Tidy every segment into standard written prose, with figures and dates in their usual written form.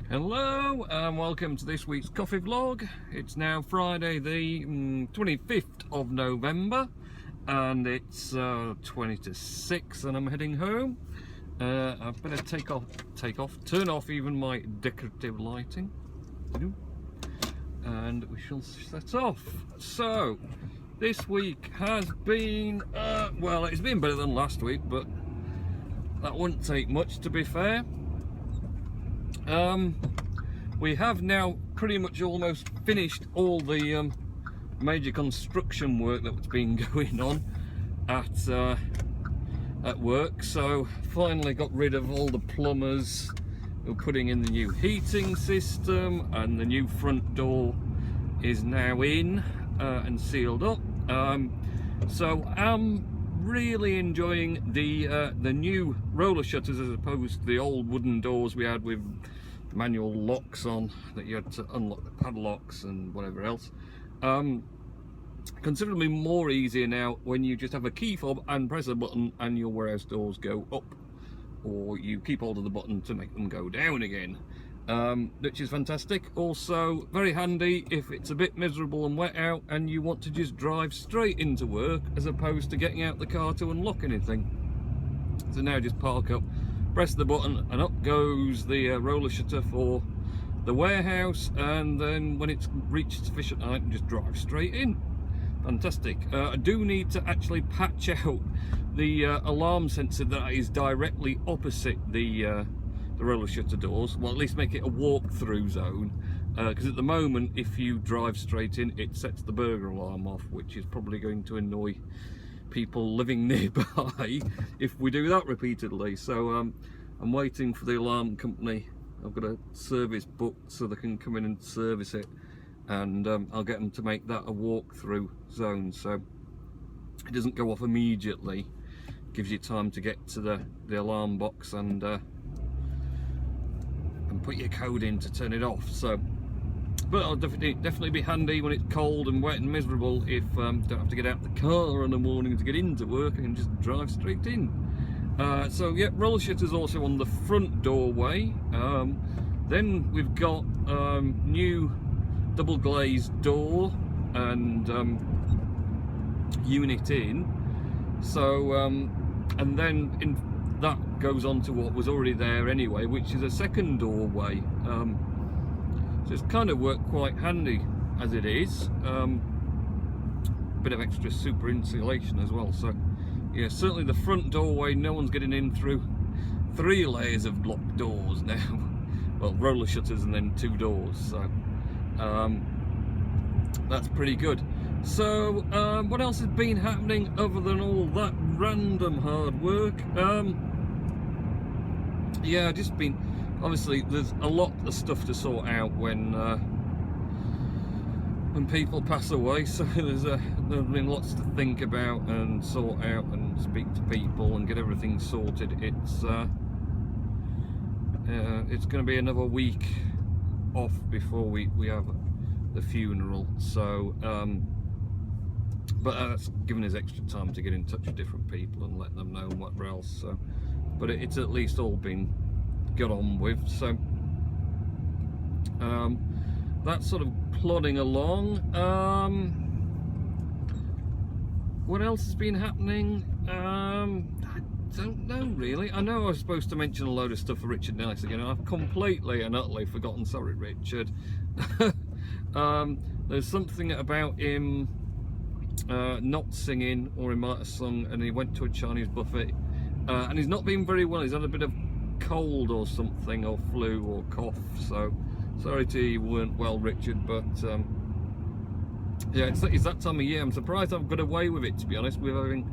Hello and welcome to this week's coffee vlog. It's now Friday the 25th of November and it's 20 to 6 and I'm heading home. I better turn off even my decorative lighting and we shall set off. So this week has been, well, it's been better than last week, but that wouldn't take much, to be fair. We have now pretty much almost finished all the major construction work that's been going on at work. So finally got rid of all the plumbers. We're putting in the new heating system, and the new front door is now in and sealed up. So I'm really enjoying the new roller shutters as opposed to the old wooden doors we had with manual locks on that you had to unlock the padlocks and whatever else. Considerably more easier now when you just have a key fob and press a button and your warehouse doors go up, or you keep hold of the button to make them go down again, which is fantastic. Also very handy if it's a bit miserable and wet out and you want to just drive straight into work as opposed to getting out the car to unlock anything. So now just park up, press the button, and up goes the roller shutter for the warehouse, and then when it's reached sufficient height, just drive straight in. Fantastic. I do need to actually patch out the alarm sensor that is directly opposite the roller shutter doors. Well, at least make it a walk-through zone, because at the moment, if you drive straight in, it sets the burglar alarm off, which is probably going to annoy people living nearby if we do that repeatedly. So I'm waiting for the alarm company. I've got a service booked so they can come in and service it, and I'll get them to make that a walk-through zone so it doesn't go off immediately. It gives you time to get to the alarm box and put your code in to turn it off. So, but it'll definitely be handy when it's cold and wet and miserable. If don't have to get out the car in the morning to get into work, I can just drive straight in. So yeah, roller shutters also on the front doorway. Then we've got new double glazed door and unit in. So and then that goes on to what was already there anyway, which is a second doorway. So it's kind of worked quite handy as it is. Bit of extra super insulation as well. So yeah, certainly the front doorway, no one's getting in through 3 layers of locked doors now. Well, roller shutters and then 2 doors. So that's pretty good. So what else has been happening other than all that random hard work? Yeah, just been, obviously there's a lot of stuff to sort out when people pass away, so there's been lots to think about and sort out and speak to people and get everything sorted. It's going to be another week off before we have the funeral, so but that's given us extra time to get in touch with different people and let them know whatever else. So, but it's at least all been got on with. So that's sort of plodding along. What else has been happening? I don't know really. I know I was supposed to mention a load of stuff for Richard Nellis again. I've completely and utterly forgotten. Sorry, Richard. There's something about him not singing, or he might have sung and he went to a Chinese buffet, and he's not been very well. He's had a bit of cold or something, or flu or cough, so sorry to you weren't well, Richard, but yeah, it's that time of year. I'm surprised I've got away with it, to be honest, with having,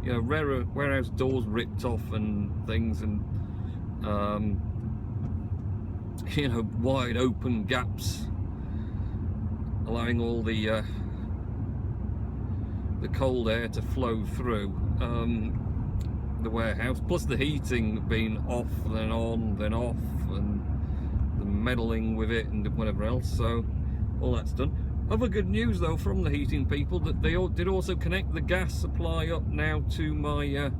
you know, warehouse doors ripped off and things, and you know, wide open gaps allowing all the cold air to flow through the warehouse, plus the heating being off, then on, then off, and the meddling with it and whatever else. So all that's done. Other good news though from the heating people, that they did also connect the gas supply up now to my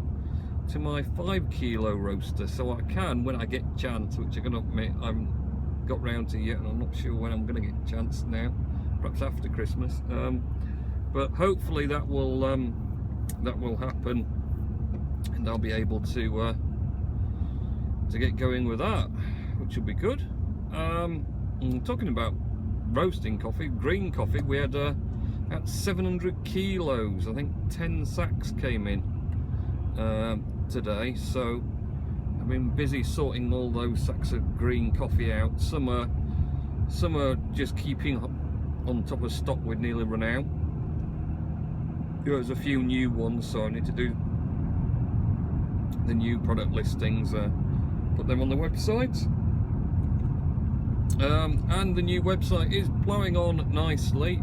5 kilo roaster, so I can, when I get a chance, which I can admit I'm got round to yet, and I'm not sure when I'm going to get a chance now. Perhaps after Christmas. But hopefully that will happen, and I'll be able to get going with that, which will be good. Talking about roasting coffee, green coffee, we had at 700 kilos, I think 10 sacks came in today, so I've been busy sorting all those sacks of green coffee out. Some are just keeping on top of stock with nearly run out. There's a few new ones, so I need to do the new product listings, put them on the website. And the new website is blowing on nicely.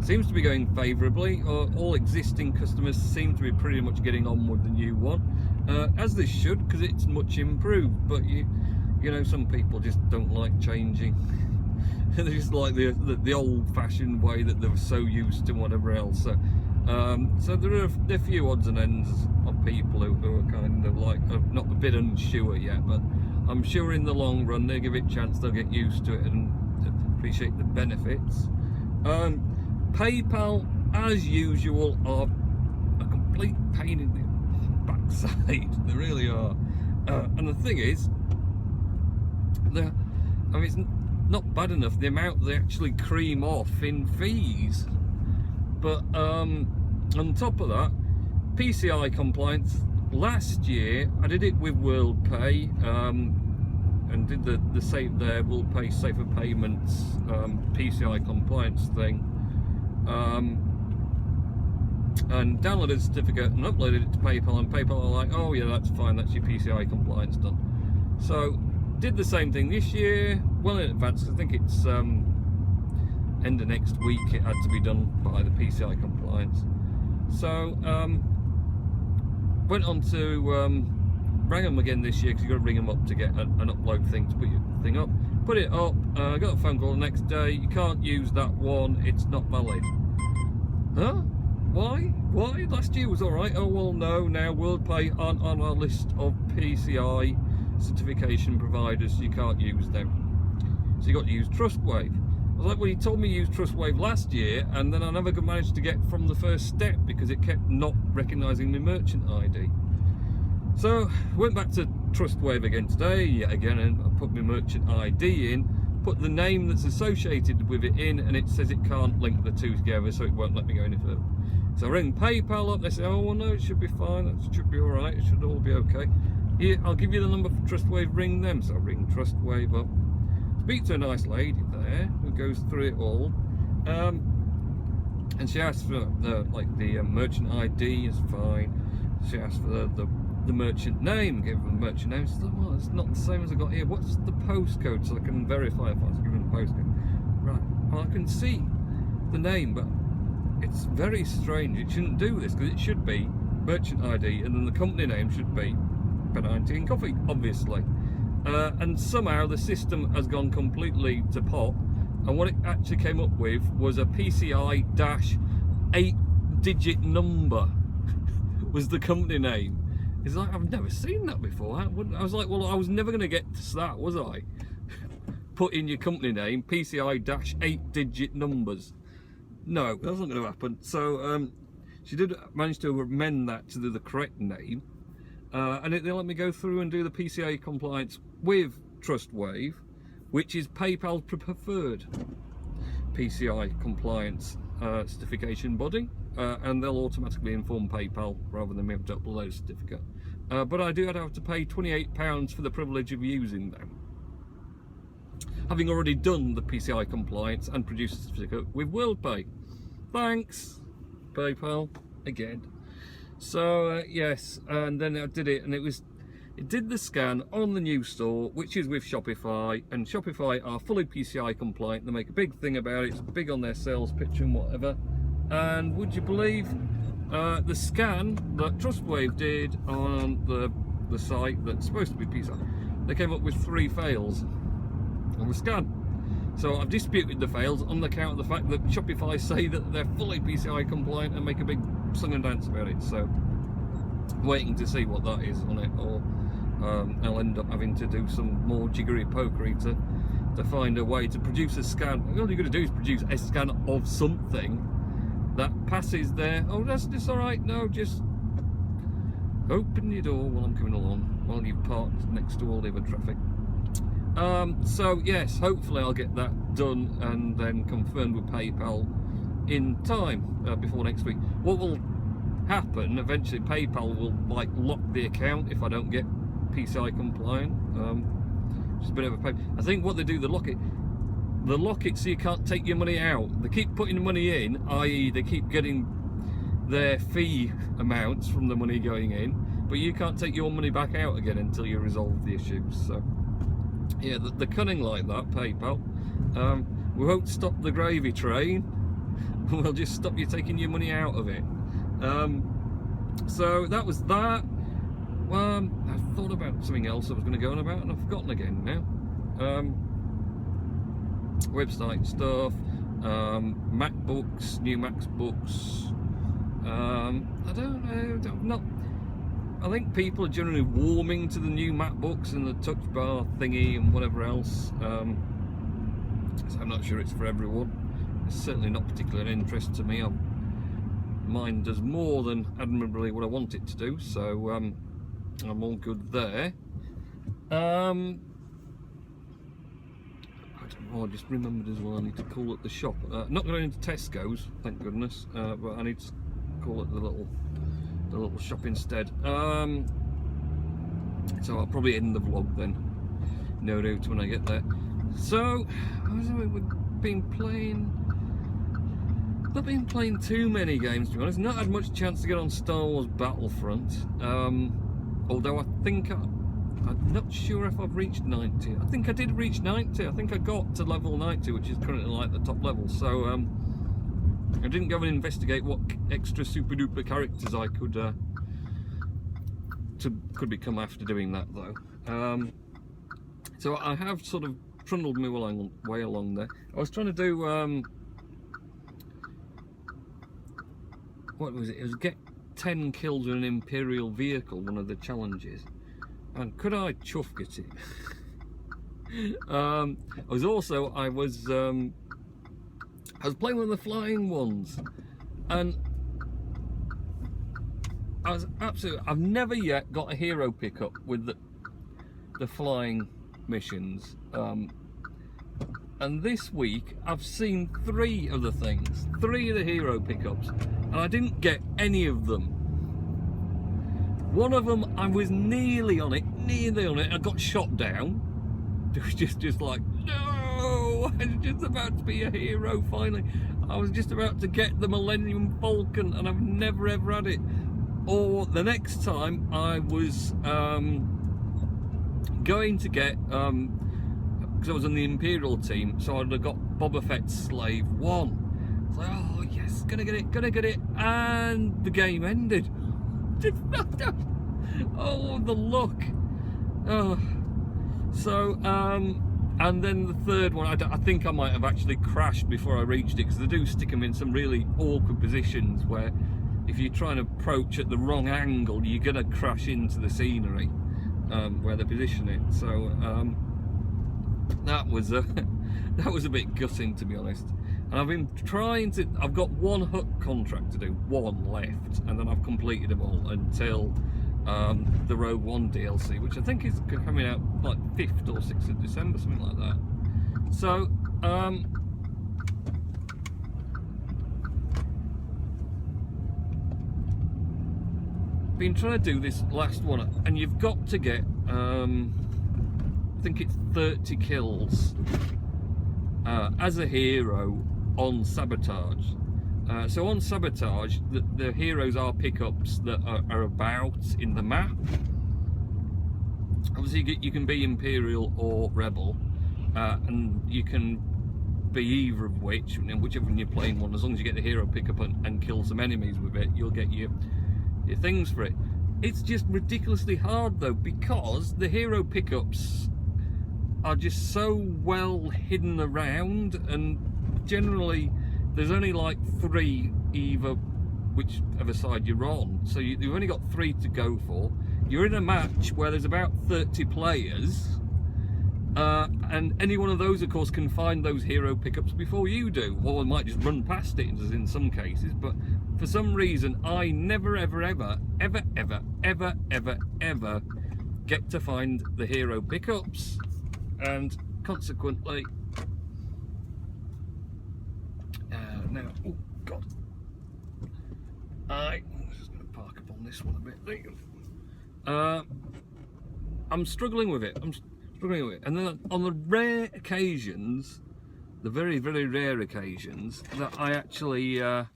Seems to be going favourably. All existing customers seem to be pretty much getting on with the new one, as they should, because it's much improved. But you know, some people just don't like changing. They just like the old-fashioned way that they're so used to, whatever else. So there are a few odds and ends of people who are kind of like not a bit unsure yet, but I'm sure in the long run they give it a chance, they'll get used to it and appreciate the benefits. PayPal, as usual, are a complete pain in the backside. They really are. And the thing is, it's not bad enough the amount they actually cream off in fees, but on top of that, PCI compliance. Last year I did it with WorldPay, and did the WorldPay Safer Payments PCI compliance thing, and downloaded a certificate and uploaded it to PayPal, and PayPal are like, oh yeah, that's fine, that's your PCI compliance done. So did the same thing this year, well in advance. I think it's end of next week it had to be done by the PCI compliance. So went on to rang them again this year, because you've got to ring them up to get an upload thing to put your thing up. Put it up, got a phone call the next day, you can't use that one, it's not valid. Huh? Why? Last year was alright. Oh well, no, now WorldPay aren't on our list of PCI certification providers, so you can't use them. So you got to use Trustwave. I was like, well, you told me to use Trustwave last year, and then I never managed to get from the first step because it kept not recognising my merchant ID. So went back to Trustwave again today, yet again, and I put my merchant ID in, put the name that's associated with it in, and it says it can't link the two together, so it won't let me go any further. So I ring PayPal up, they say, oh well, no, it should be fine, that should be alright, it should all be okay. Here, I'll give you the number for Trustwave, ring them. So I ring Trustwave up, speak to a nice lady there who goes through it all, and she asks for the merchant ID is fine. She asks for the merchant name, give her the merchant name. She says, well, it's not the same as I got here. What's the postcode so I can verify if I was given the postcode? Right, well, I can see the name, but it's very strange. It shouldn't do this, because it should be merchant ID and then the company name should be P19 Coffee, obviously. And somehow the system has gone completely to pot, and what it actually came up with was a PCI-8-digit number was the company name. It's like, I've never seen that before. I was like, well, I was never going to get to that, was I? Put in your company name, PCI-8-digit numbers. No, that's not going to happen. So she did manage to amend that to the correct name, and they let me go through and do the PCI compliance with Trustwave, which is PayPal's preferred PCI compliance certification body, and they'll automatically inform PayPal rather than me have to upload a certificate. But I do have to pay £28 for the privilege of using them, having already done the PCI compliance and produced a certificate with WorldPay. Thanks, PayPal, again. So yes, and then I did it, and it did the scan on the new store, which is with Shopify, and Shopify are fully PCI compliant. They make a big thing about it. It's big on their sales pitch and whatever. And would you believe the scan that Trustwave did on the site that's supposed to be PCI, they came up with 3 fails on the scan. So I've disputed the fails on the account of the fact that Shopify say that they're fully PCI compliant and make a big song and dance about it. So waiting to see what that is on it, or I'll end up having to do some more jiggery pokery to find a way to produce a scan. All you're going to do is produce a scan of something that passes there. Oh, that's all right. No, just open your door while I'm coming along, while you've parked next to all the other traffic. So yes, hopefully I'll get that done and then confirmed with PayPal in time before next week. What will happen eventually? PayPal will like lock the account if I don't get PCI compliant. Just a bit of a pain. I think what they do, they lock it so you can't take your money out. They keep putting money in, i.e. they keep getting their fee amounts from the money going in, but you can't take your money back out again until you resolve the issues. So yeah, they're cunning like that, PayPal. We won't stop the gravy train. We'll just stop you taking your money out of it. So that was that. I thought about something else I was going to go on about and I've forgotten again now. Website stuff, MacBooks, new MacBooks. I don't know. I think people are generally warming to the new MacBooks and the touch bar thingy and whatever else. So I'm not sure it's for everyone. It's certainly not particularly an interest to me. Mine does more than admirably what I want it to do, so I'm all good there. I don't know, I just remembered as well I need to call it the shop. Not going into Tesco's, thank goodness, but I need to call it the little shop instead. So I'll probably end the vlog then, no doubt, when I get there. So we've been playing. Not been playing too many games, to be honest. Not had much chance to get on Star Wars Battlefront. Although I think I'm not sure if I've reached 90. I think I did reach 90. I think I got to level 90, which is currently like the top level. So I didn't go and investigate what extra super duper characters I could become after doing that, though. So I have sort of trundled my way along there. I was trying to do what was it? It was get 10 kills with an Imperial vehicle, one of the challenges. And could I chuff get it? I was playing one of the flying ones, and I've never yet got a hero pickup with the flying missions. And this week I've seen 3 of the things, 3 of the hero pickups, and I didn't get any of them. One of them I was nearly on it, I got shot down. It was just like, no, I was just about to be a hero finally. I was just about to get the Millennium Falcon and I've never ever had it. Or the next time I was going to get, because I was on the Imperial team, so I'd have got Boba Fett's Slave 1. It's like, oh yes, gonna get it, and the game ended. Oh, the luck. Oh. So, and then the third one, I think I might have actually crashed before I reached it, because they do stick them in some really awkward positions where if you try and approach at the wrong angle, you're gonna crash into the scenery where they position it. So, that was a bit gutting, to be honest. And I've been trying to. I've got one Hutt contract to do, one left, and then I've completed them all until the Rogue One DLC, which I think is coming out like 5th or 6th of December, something like that. So been trying to do this last one, and you've got to get I think it's 30 kills as a hero on Sabotage. So on Sabotage, the heroes are pickups that are about in the map. Obviously you can be Imperial or Rebel, and you can be either of which, and whichever one you're playing one, as long as you get the hero pickup and kill some enemies with it, you'll get your things for it. It's just ridiculously hard though, because the hero pickups are just so well hidden around, and generally there's only like 3 either whichever side you're on, so you've only got 3 to go for. you're in a match where there's about 30 players, and any one of those, of course, can find those hero pickups before you do, or they might just run past it, as in some cases. But for some reason, I never, ever, ever, ever, ever, ever, ever, ever get to find the hero pickups, and consequently, now, oh God, I'm just going to park up on this one a bit. There you go. I'm struggling with it. And then on the rare occasions, the very, very rare occasions that I actually that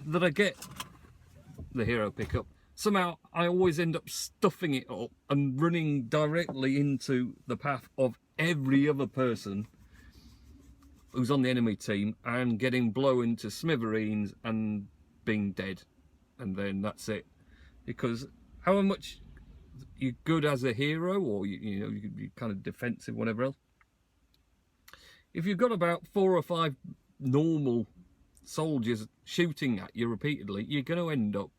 I get the hero pickup, somehow I always end up stuffing it up and running directly into the path of every other person who's on the enemy team and getting blown to smithereens and being dead, and then that's it. Because however much you're good as a hero, or you know, you're kind of defensive, whatever else, if you've got about 4 or 5 normal soldiers shooting at you repeatedly, you're going to end up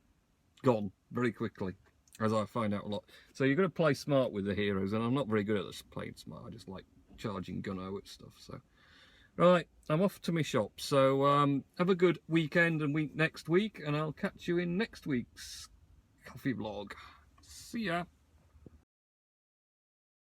gone very quickly, as I find out a lot. So you've got to play smart with the heroes, and I'm not very good at this playing smart. I just like charging gunno at stuff. So right, I'm off to my shop. So have a good weekend and week next week, and I'll catch you in next week's coffee vlog. See ya.